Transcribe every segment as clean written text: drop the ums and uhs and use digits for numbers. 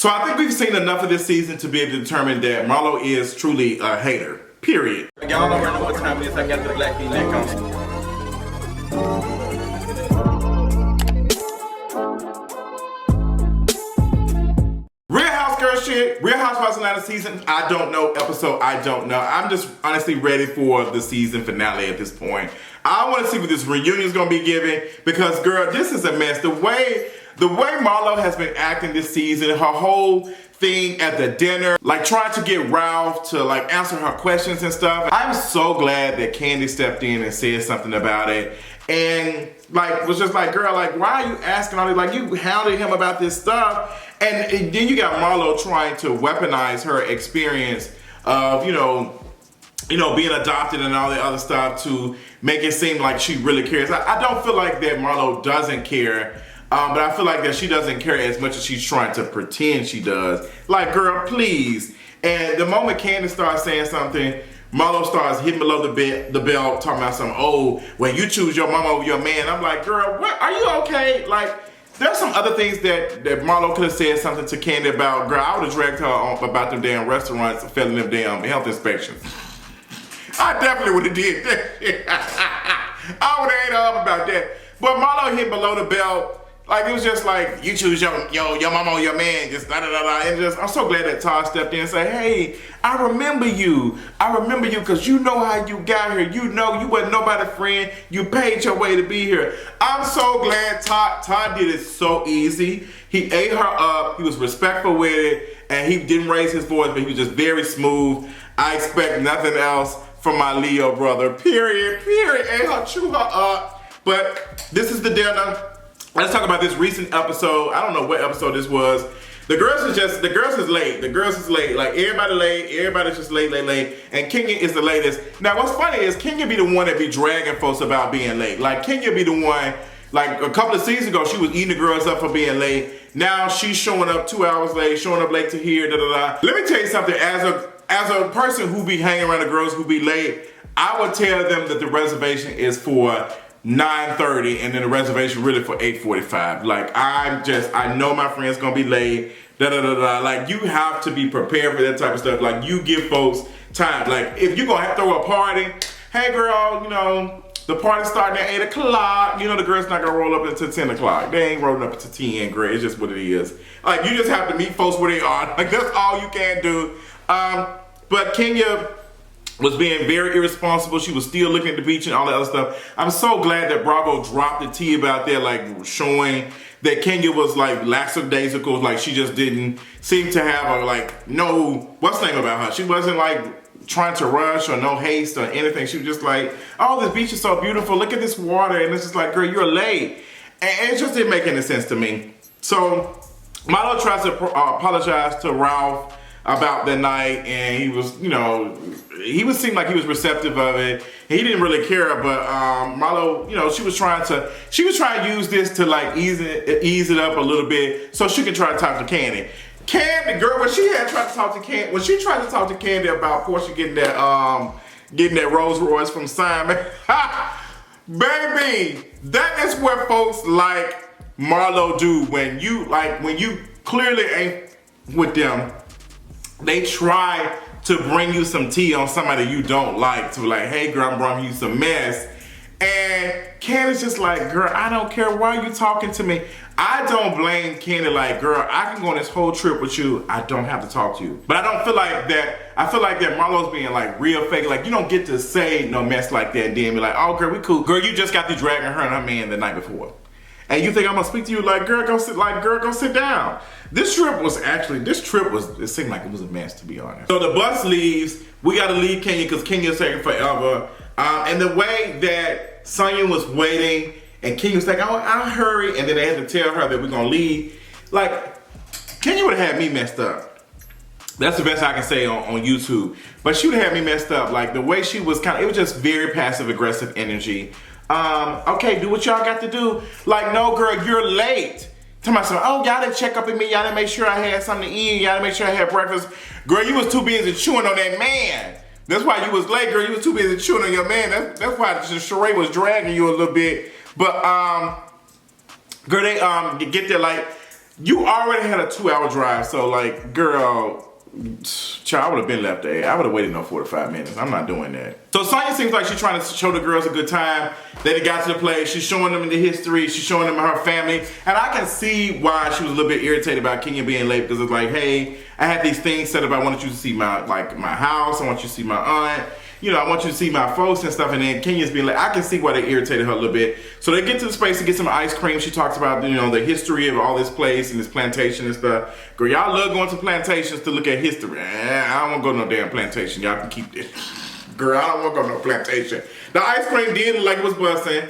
So I think we've seen enough of this season to be able to determine that Marlo is truly a hater. Period. Y'all don't know what time it is. I got the black V-neck on. Real House Girl shit. Real Housewives Atlanta season. I don't know. Episode. I don't know. I'm just honestly ready for the season finale at this point. I want to see what this reunion is going to be giving because, girl, this is a mess. The way Marlo has been acting this season, her whole thing at the dinner, like trying to get Ralph to like answer her questions and stuff. I'm so glad that Kandi stepped in and said something about it and like was just like, girl, like why are you asking all this? Like you hounded him about this stuff, and then you got Marlo trying to weaponize her experience of, you know, being adopted and all the other stuff to make it seem like she really cares. I don't feel like that Marlo doesn't care. But I feel like that she doesn't care as much as she's trying to pretend she does. Like, girl, please. And the moment Kandi starts saying something, Marlo starts hitting below the belt, talking about some, oh, when you choose your mama over your man. I'm like, girl, what? Are you okay? Like, there's some other things that Marlo could have said something to Kandi about. Girl, I would have dragged her on about them damn restaurants and failing them damn health inspections. I definitely would have did that. I would have ate her up about that. But Marlo hit below the belt. Like, it was just like, you choose your mama or your man, just da-da-da-da. And just, I'm so glad that Todd stepped in and said, hey, I remember you. I remember you because you know how you got here. You know you wasn't nobody's friend. You paid your way to be here. I'm so glad Todd did it so easy. He ate her up. He was respectful with it. And he didn't raise his voice, but he was just very smooth. I expect nothing else from my Leo brother. Period. Ate her, chew her up. But this is the dinner. Let's talk about this recent episode. I don't know what episode this was. The girls is late. The girls is late. Like everybody late. Everybody's just late. And Kenya is the latest. Now what's funny is Kenya be the one that be dragging folks about being late. Like Kenya be the one, like a couple of seasons ago, she was eating the girls up for being late. Now she's showing up 2 hours late, showing up late to here, da-da-da. Let me tell you something, as a person who be hanging around the girls who be late, I would tell them that the reservation is for 9:30 and then the reservation really for 8:45. Like I know my friend's gonna be late, da-da-da-da. Like you have to be prepared for that type of stuff. Like you give folks time. Like if you're gonna throw a party, hey girl, you know, the party's starting at 8 o'clock. You know the girl's not gonna roll up until 10 o'clock. They ain't rolling up until 10, girl. It's just what it is. Like you just have to meet folks where they are. Like that's all you can do. But Kenya was being very irresponsible. She was still looking at the beach and all that other stuff. I'm so glad that Bravo dropped the tea about that, like showing that Kenya was like lackadaisical, like she just didn't seem to have a like no, what's the name about her? She wasn't like trying to rush or no haste or anything. She was just like, oh, this beach is so beautiful. Look at this water. And it's just like, girl, you're late. And it just didn't make any sense to me. So Marlo tries to apologize to Ralph about the night, and he was, you know, seemed like he was receptive of it. He didn't really care, but Marlo, you know, she was trying to use this to like ease it up a little bit so she could try to talk to Kandi. Kandi, girl, when she tried to talk to Kandi about Portia getting that Rolls Royce from Simon, baby, that is what folks like Marlo do when you clearly ain't with them. They try to bring you some tea on somebody you don't like, to like, hey girl, I'm bringing you some mess. And Kandi's just like, girl, I don't care, why are you talking to me? I don't blame Kandi, like, girl, I can go on this whole trip with you, I don't have to talk to you. But I don't feel like that, I feel like that Marlo's being like real fake, like you don't get to say no mess like that and then be like, oh girl, we cool. Girl, you just got through dragging her and her man the night before. And you think I'm gonna speak to you like, girl, go sit down. This trip, it seemed like it was a mess, to be honest. So the bus leaves, we gotta leave Kenya because Kenya's taking forever. And the way that Sonya was waiting and Kenya was like, oh, I'll hurry. And then they had to tell her that we're gonna leave. Like, Kenya would have had me messed up. That's the best I can say on YouTube. But she would have had me messed up. Like the way she was it was just very passive aggressive energy. Okay, do what y'all got to do. Like, no girl, you're late. Tell myself, oh, y'all didn't check up on me. Y'all didn't make sure I had something to eat. Y'all didn't make sure I had breakfast. Girl, you was too busy chewing on that man. That's why you was late, girl. You was too busy chewing on your man. That's why Sheree was dragging you a little bit. But, girl, they get there like, You already had a 2-hour drive, so like, girl, child, I would have been left there. I would have waited no 45 minutes. I'm not doing that. So Sonya seems like she's trying to show the girls a good time. They got to the place. She's showing them the history. She's showing them her family. And I can see why she was a little bit irritated about Kenya being late, because it's like, hey, I had these things set up. I wanted you to see my house. I want you to see my aunt. You know, I want you to see my folks and stuff. And then Kenya's being like, I can see why they irritated her a little bit. So they get to the space to get some ice cream. She talks about, you know, the history of all this place and this plantation and stuff. Girl, y'all love going to plantations to look at history. I don't want to go to no damn plantation. Y'all can keep this. Girl, I don't want to go to no plantation. The ice cream did look like it was busting.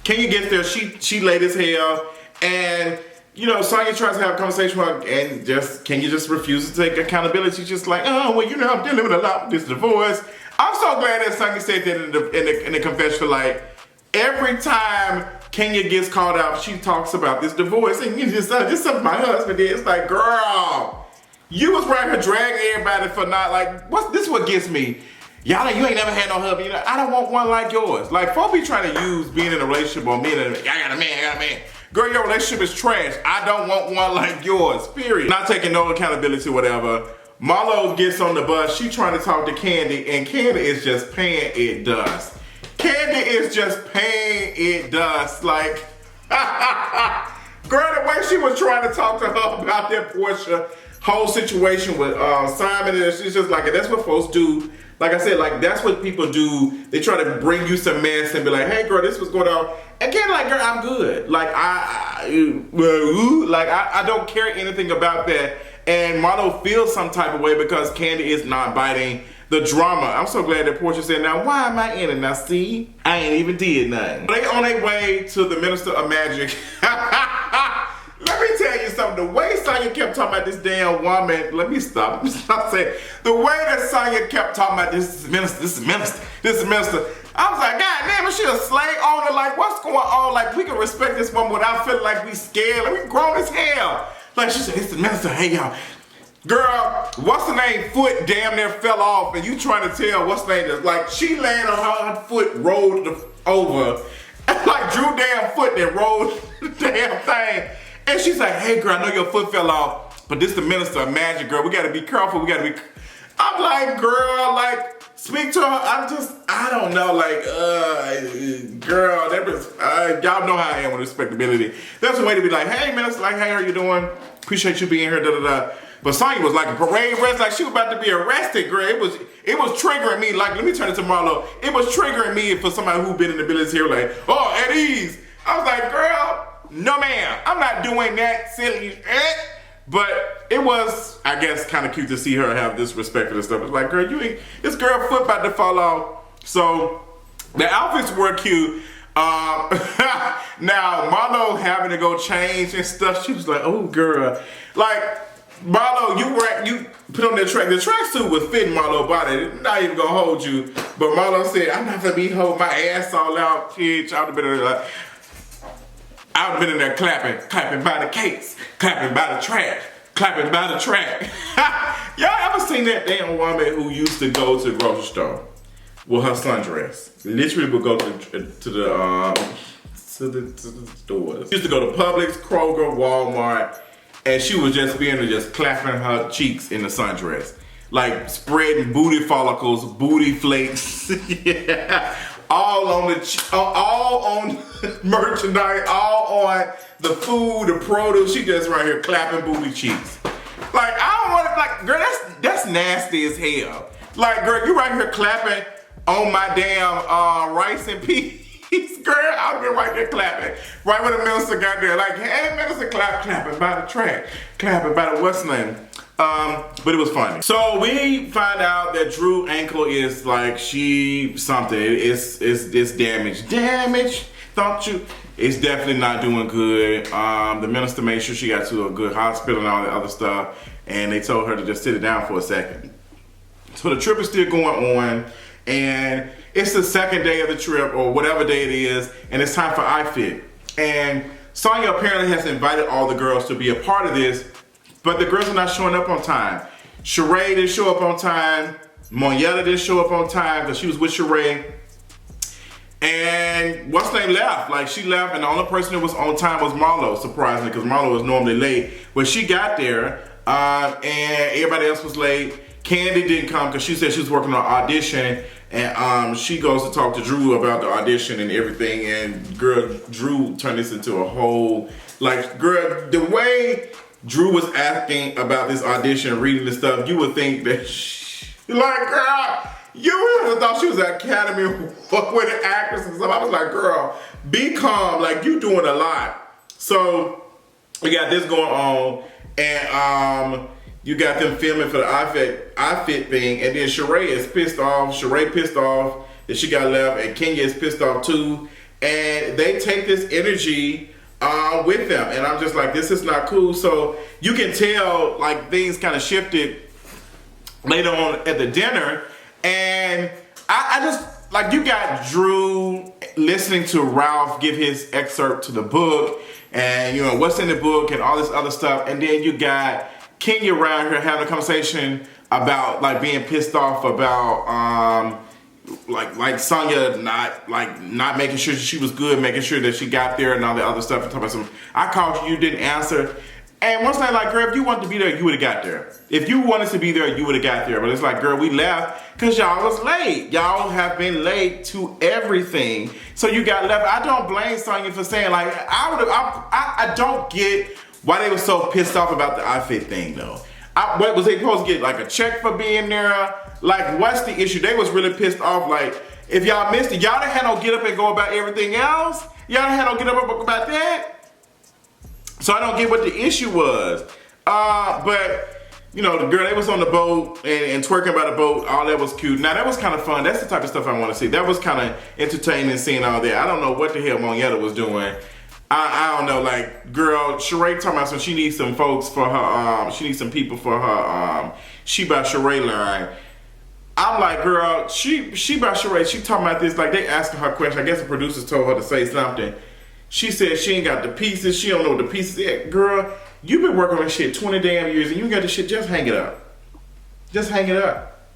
Kenya gets there. She late as hell. And you know, Sonya tries to have a conversation with her, and Kenya just refuses to take accountability. She's just like, oh, well, you know, I'm dealing with a lot with this divorce. I'm so glad that Sonya said that in the confession, like, every time Kenya gets called out, she talks about this divorce, and you just something my husband did. It's like, girl, you was right here dragging everybody for not, like, this what gets me. Y'all, you ain't never had no husband. You know, I don't want one like yours. Like, folks be trying to use being in a relationship or being in I got a man. Girl, your relationship is trash. I don't want one like yours, period. Not taking no accountability, whatever. Marlo gets on the bus. She trying to talk to Kandi, and Kandi is just paying it dust. Kandi is just paying it dust. Like, girl, the way she was trying to talk to her about that Portia whole situation with Simon, and she's just like, that's what folks do. Like I said, like, that's what people do. They try to bring you some mess and be like, hey, girl, this was going on. And Kandi like, girl, I'm good. Like, I don't care anything about that. And Marlo feels some type of way because Kandi is not biting the drama. I'm so glad that Portia said, now, why am I in it? Now, see, I ain't even did nothing. They on their way to the Minister of Magic. Let me tell you something. The way Sonya kept talking about this damn woman, let me stop saying. The way that Sonya kept talking about this is minister. I was like, God damn, is she a slave owner? Like, what's going on? Like, we can respect this woman without feeling like we scared. Like, we grown as hell. Like, she said, it's the minister. Hey, y'all. Girl, what's the name? Foot damn near fell off, and you trying to tell what's the name is. Like, she landed on her foot, rolled over, like Drew damn foot that rolled the damn thing. And she's like, hey, girl, I know your foot fell off, but this the minister of magic, girl. We got to be careful. I'm like, girl, like, speak to her. I don't know, like, girl, that was, y'all know how I am with respectability. That's a way to be like, hey, minister, like, hey, how you doing? Appreciate you being here, da-da-da. But Sonya was like a parade arrest, like she was about to be arrested, girl. It was triggering me. Like, let me turn it to Marlo. It was triggering me for somebody who been in the business here, like, oh, at ease. I was like, girl, no, ma'am, I'm not doing that silly. But it was, I guess, kind of cute to see her have this respect for this stuff. It's like, girl, this girl foot about to fall off. So the outfits were cute. Now Marlo having to go change and stuff. She was like, oh, girl, like, Marlo, you put on the tracksuit was fitting Marlo body. Not even gonna hold you. But Marlo said, I'm not gonna be holding my ass all out, bitch. I would have been in there clapping by the cakes, clapping by the track, clapping by the track. Y'all ever seen that damn woman who used to go to the grocery store with her sundress? Literally would go to the stores. She used to go to Publix, Kroger, Walmart, and she was just being there, just clapping her cheeks in the sundress, like spreading booty follicles, booty flakes, yeah, all on merchandise, all on the food, the produce. She just right here clapping booty cheeks. Like, I don't want to, like, girl, that's nasty as hell. Like, girl, you right here clapping on my damn rice and peas. Girl, I've been right there clapping. Right when the minister got there, like, hey, minister, clapping by the track, clapping by the what's name. But it was funny. So we find out that Drew's ankle is like something. It's damaged. Damaged, don't you? It's definitely not doing good. The minister made sure she got to a good hospital and all that other stuff, and they told her to just sit it down for a second. So the trip is still going on, and it's the second day of the trip, or whatever day it is, and it's time for iFit. And Sonya apparently has invited all the girls to be a part of this, but the girls are not showing up on time. Sheree didn't show up on time. Monietta didn't show up on time because she was with Sheree. And what's her name left? Like, she left, and the only person that was on time was Marlo, surprisingly, because Marlo was normally late. But she got there, and everybody else was late. Kandi didn't come because she said she was working on an audition, and she goes to talk to Drew about the audition and everything, and girl, Drew turned this into a whole, like, girl, the way Drew was asking about this audition, reading the stuff, you would think that like, girl, you would have thought she was an Academy with an actress and stuff. I was like, girl, be calm, like, you doing a lot. So, we got this going on, and you got them filming for the outfit thing, and then Sheree is pissed off. Sheree pissed off that she got left, and Kenya is pissed off too. And they take this energy with them, and I'm just like, this is not cool. So you can tell, like, things kind of shifted later on at the dinner, and I just, like, you got Drew listening to Ralph give his excerpt to the book, and, you know, what's in the book and all this other stuff, and then you got Kenya around here having a conversation about, like, being pissed off about like Sonya not making sure she was good, making sure that she got there and all the other stuff. And talking about some, I called you didn't answer. And once I like, girl, if you wanted to be there, you would have got there. If you wanted to be there, you would have got there. But it's like, girl, we left because y'all was late. Y'all have been late to everything. So you got left. I don't blame Sonya for saying, like, I don't get why they were so pissed off about the outfit thing, though. What was they supposed to get, like, a check for being there? Like, what's the issue? They was really pissed off. Like, if y'all missed it, y'all done had no get up and go about everything else. Y'all done had no get up and go about that. So I don't get what the issue was. But, you know, the girl, they was on the boat and twerking by the boat. All that was cute. Now, that was kind of fun. That's the type of stuff I want to see. That was kind of entertaining seeing all that. I don't know what the hell Monietta was doing. I don't know, like, girl, Sheree talking about some, she needs some folks for her, she needs some people for her, She by Sheree line. I'm like, girl, she by Sheree, she talking about this, like, they asking her question. I guess the producers told her to say something. She said she ain't got the pieces, she don't know what the pieces is. Girl, you been working on this shit 20 damn years and you got this shit, just hang it up. Just hang it up.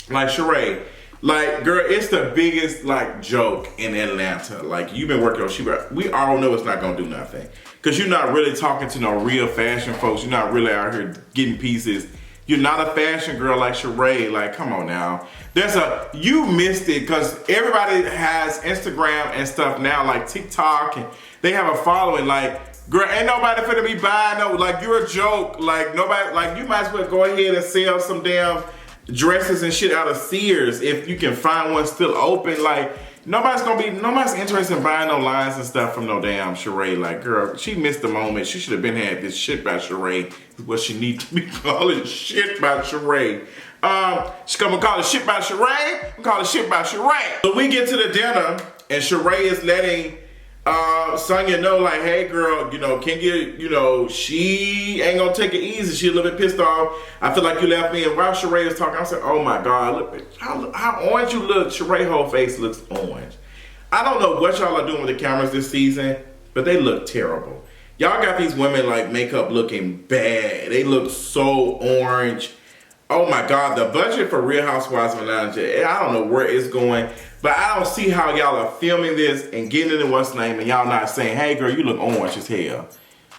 Like, Sheree, like, girl, it's the biggest, like, joke in Atlanta. Like, you've been working on Sheba. We all know it's not gonna do nothing. Because you're not really talking to no real fashion folks. You're not really out here getting pieces. You're not a fashion girl like Sheree. Like, come on now. You missed it, because everybody has Instagram and stuff now, like TikTok, and they have a following. Like, girl, ain't nobody finna be buying no, like, you're a joke. Like, nobody, like, you might as well go ahead and sell some damn dresses and shit out of Sears if you can find one still open. Like, nobody's interested in buying no lines and stuff from no damn Sheree. Like, girl, she missed the moment. She should have been had this shit by Sheree. What she need to be calling shit by Sheree. She gonna call it shit by Sheree. Call it shit by Sheree. So we get to the dinner and Sheree is letting Sonya know, like, hey girl, you know, Kenya, you know, she ain't gonna take it easy. She a little bit pissed off. I feel like you left me. And while Sheree was talking, I said, oh my God, look how orange you look. Sheree whole face looks orange. I don't know what y'all are doing with the cameras this season, but they look terrible. Y'all got these women, like, makeup looking bad. They look so orange. Oh my God, the budget for Real Housewives of Atlanta, I don't know where it's going, but I don't see how y'all are filming this and getting it in what's name and y'all not saying, hey girl, you look orange as hell.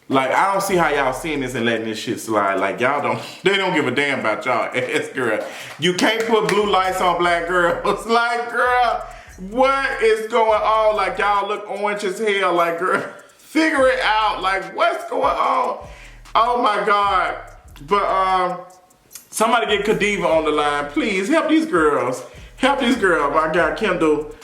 Like, I don't see how y'all seeing this and letting this shit slide. Like, they don't give a damn about y'all ass, girl. You can't put blue lights on black girls. Like, girl, what is going on? Like, y'all look orange as hell. Like, girl, figure it out. Like, what's going on? Oh my God. But, somebody get Kadiva on the line. Please, help these girls. Help these girls. My God, Kendall.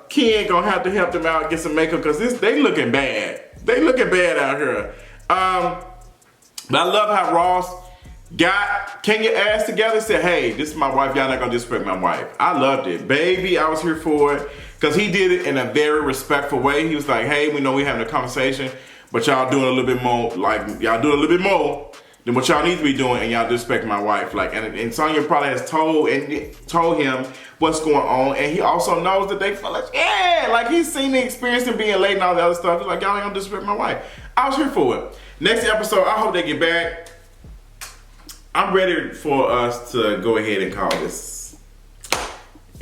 Ken gonna have to help them out, get some makeup, because they looking bad. They looking bad out here. But I love how Ross got Kenya ass together and said, hey, this is my wife. Y'all not gonna disrespect my wife. I loved it. Baby, I was here for it. Because he did it in a very respectful way. He was like, hey, we know we having a conversation, but y'all doing a little bit more, like, y'all doing a little bit more than what y'all need to be doing, and y'all disrespect my wife. Like, and Sonya probably has told him what's going on, and he also knows that they feel like, yeah, like he's seen the experience in being late and all the other stuff. He's like, y'all ain't gonna disrespect my wife. I was here for it. Next episode, I hope they get back. I'm ready for us to go ahead and call this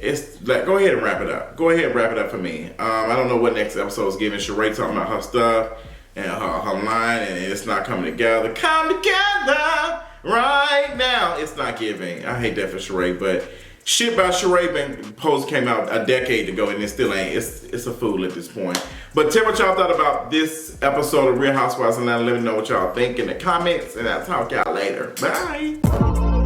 it's like, go ahead and wrap it up. Go ahead and wrap it up for me. I don't know what next episode is giving. Sheree talking about her stuff and her line, and it's not coming together. Come together right now. It's not giving. I hate that for Sheree, but shit by Sheree post came out a decade ago, and it still ain't. It's a fool at this point. But tell what y'all thought about this episode of Real Housewives of Atlanta. Let me know what y'all think in the comments, and I'll talk y'all later. Bye.